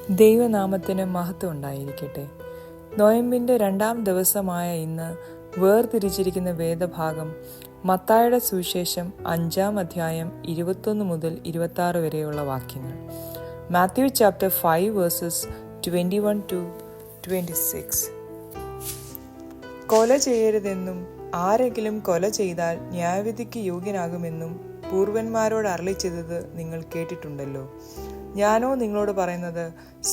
ദൈവനാമത്തിന് മഹത്വം ഉണ്ടായിരിക്കട്ടെ. നോയമ്പിൻ്റെ 2-ാം ദിവസമായ ഇന്ന് വേർതിരിച്ചിരിക്കുന്ന വേദഭാഗം മത്തായിയുടെ സുവിശേഷം 5-ാം അധ്യായം 21 മുതൽ 26 വരെയുള്ള വാക്യങ്ങൾ. Matthew chapter 5 versus 21 to 26. കൊല ചെയ്യരുതെന്നും ആരെങ്കിലും കൊല ചെയ്താൽ ന്യായവിധിക്ക് യോഗ്യനാകുമെന്നും പൂർവന്മാരോട് അരുളിച്ചെയ്തത് നിങ്ങൾ കേട്ടിട്ടുണ്ടല്ലോ. ഞാനോ നിങ്ങളോട് പറയുന്നത്,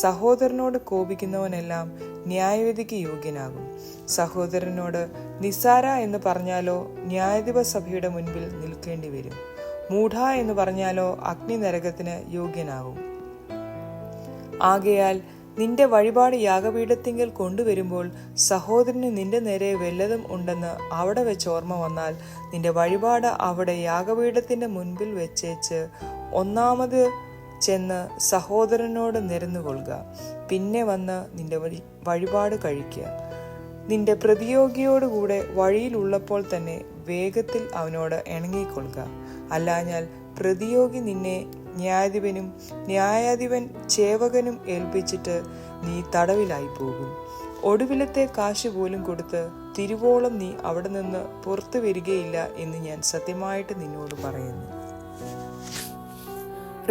സഹോദരനോട് കോപിക്കുന്നവനെല്ലാം ന്യായവിധിക്ക് യോഗ്യനാകും. സഹോദരനോട് നിസ്സാര എന്ന് പറഞ്ഞാലോ ന്യായാധിപ സഭയുടെ മുൻപിൽ നിൽക്കേണ്ടി വരും. മൂഢ എന്ന് പറഞ്ഞാലോ അഗ്നി നരകത്തിന് യോഗ്യനാകും. ആകയാൽ നിന്റെ വഴിപാട് യാഗപീഠത്തിങ്കൽ കൊണ്ടുവരുമ്പോൾ സഹോദരന് നിന്റെ നേരെ വല്ലതും ഉണ്ടെന്ന് അവിടെ വെച്ച് ഓർമ്മ വന്നാൽ നിന്റെ വഴിപാട് അവിടെ യാഗപീഠത്തിന്റെ മുൻപിൽ വെച്ചേച്ച് ഒന്നാമത് ചെന്ന് സഹോദരനോട് നിരന്നുകൊള്ളുക. പിന്നെ വന്ന് നിന്റെ വഴിപാട് കഴിക്കുക. നിന്റെ പ്രതിയോഗിയോടുകൂടെ വഴിയിലുള്ളപ്പോൾ തന്നെ വേഗത്തിൽ അവനോട് ഇണങ്ങിക്കൊള്ളുക. അല്ലാഞ്ഞാൽ പ്രതിയോഗി നിന്നെ ന്യായാധിപനും ന്യായാധിപൻ ചേവകനും ഏൽപ്പിച്ചിട്ട് നീ തടവിലായി പോകും. ഒടുവിലത്തെ കാശ് പോലും കൊടുത്ത് തിരുവോളം നീ അവിടെ നിന്ന് പുറത്തു വരികയില്ല എന്ന് ഞാൻ സത്യമായിട്ട് നിന്നോട് പറയുന്നു.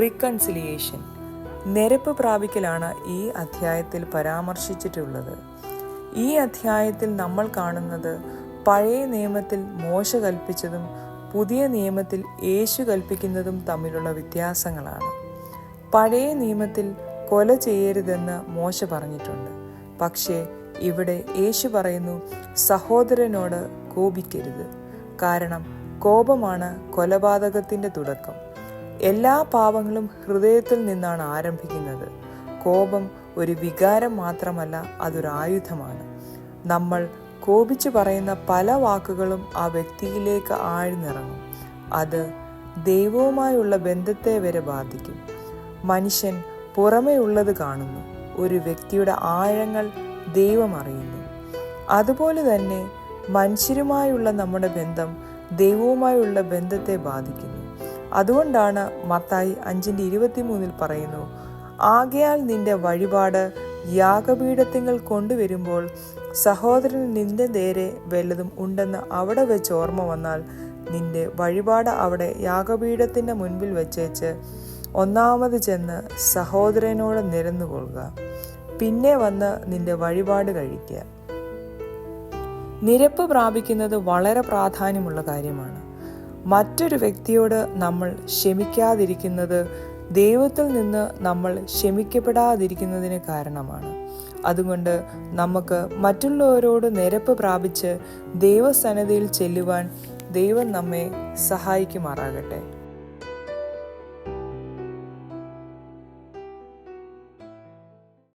റീകൺസിലിയേഷൻ, നിരപ്പ് പ്രാപിക്കലാണ് ഈ അധ്യായത്തിൽ പരാമർശിച്ചിട്ടുള്ളത്. ഈ അധ്യായത്തിൽ നമ്മൾ കാണുന്നത് പഴയ നിയമത്തിൽ മോശ കൽപ്പിച്ചതും പുതിയ നിയമത്തിൽ യേശു കൽപ്പിക്കുന്നതും തമ്മിലുള്ള വ്യത്യാസങ്ങളാണ്. പഴയ നിയമത്തിൽ കൊല ചെയ്യരുതെന്ന് മോശ പറഞ്ഞിട്ടുണ്ട്. പക്ഷേ ഇവിടെ യേശു പറയുന്നു, സഹോദരനോട് കോപിക്കരുത്. കാരണം കോപമാണ് കൊലപാതകത്തിൻ്റെ തുടക്കം. എല്ലാ പാപങ്ങളും ഹൃദയത്തിൽ നിന്നാണ് ആരംഭിക്കുന്നത്. കോപം ഒരു വികാരം മാത്രമല്ല, അതൊരു ആയുധമാണ്. നമ്മൾ കോപിച്ചു പറയുന്ന പല വാക്കുകളും ആ വ്യക്തിയിലേക്ക് ആഴ്ന്നിറങ്ങും. അത് ദൈവവുമായുള്ള ബന്ധത്തെ വരെ ബാധിക്കും. മനുഷ്യൻ പുറമേ ഉള്ളത് കാണുന്നു, ഒരു വ്യക്തിയുടെ ആഴങ്ങൾ ദൈവം അറിയുന്നു. അതുപോലെ തന്നെ മനുഷ്യരുമായുള്ള നമ്മുടെ ബന്ധം ദൈവവുമായുള്ള ബന്ധത്തെ ബാധിക്കുന്നു. അതുകൊണ്ടാണ് മത്തായി 5:23 പറയുന്നു, ആകയാൽ നിന്റെ വഴിപാട് യാഗപീഠത്തിങ്കൽ കൊണ്ടുവരുമ്പോൾ സഹോദരൻ നിന്റെ നേരെ വല്ലതും ഉണ്ടെന്ന് അവിടെ വെച്ച് ഓർമ്മ വന്നാൽ നിന്റെ വഴിപാട് അവിടെ യാഗപീഠത്തിന്റെ മുൻപിൽ വെച്ചേച്ച് ഒന്നാമത് ചെന്ന് സഹോദരനോട് നിരന്നുകൊള്ളുക. പിന്നെ വന്ന് നിന്റെ വഴിപാട് കഴിക്കുക. നിരപ്പ് പ്രാപിക്കുന്നത് വളരെ പ്രാധാന്യമുള്ള കാര്യമാണ്. മറ്റൊരു വ്യക്തിയോട് നമ്മൾ ക്ഷമിക്കാതിരിക്കുന്നത് ദൈവത്തിൽ നിന്ന് നമ്മൾ ക്ഷമിക്കപ്പെടാതിരിക്കുന്നതിന് കാരണമാണ്. അതുകൊണ്ട് നമുക്ക് മറ്റുള്ളവരോട് നിരപ്പ് പ്രാപിച്ച് ദൈവസന്നിധിയിൽ ചെല്ലുവാൻ ദൈവം നമ്മെ സഹായിക്കുമാറാകട്ടെ.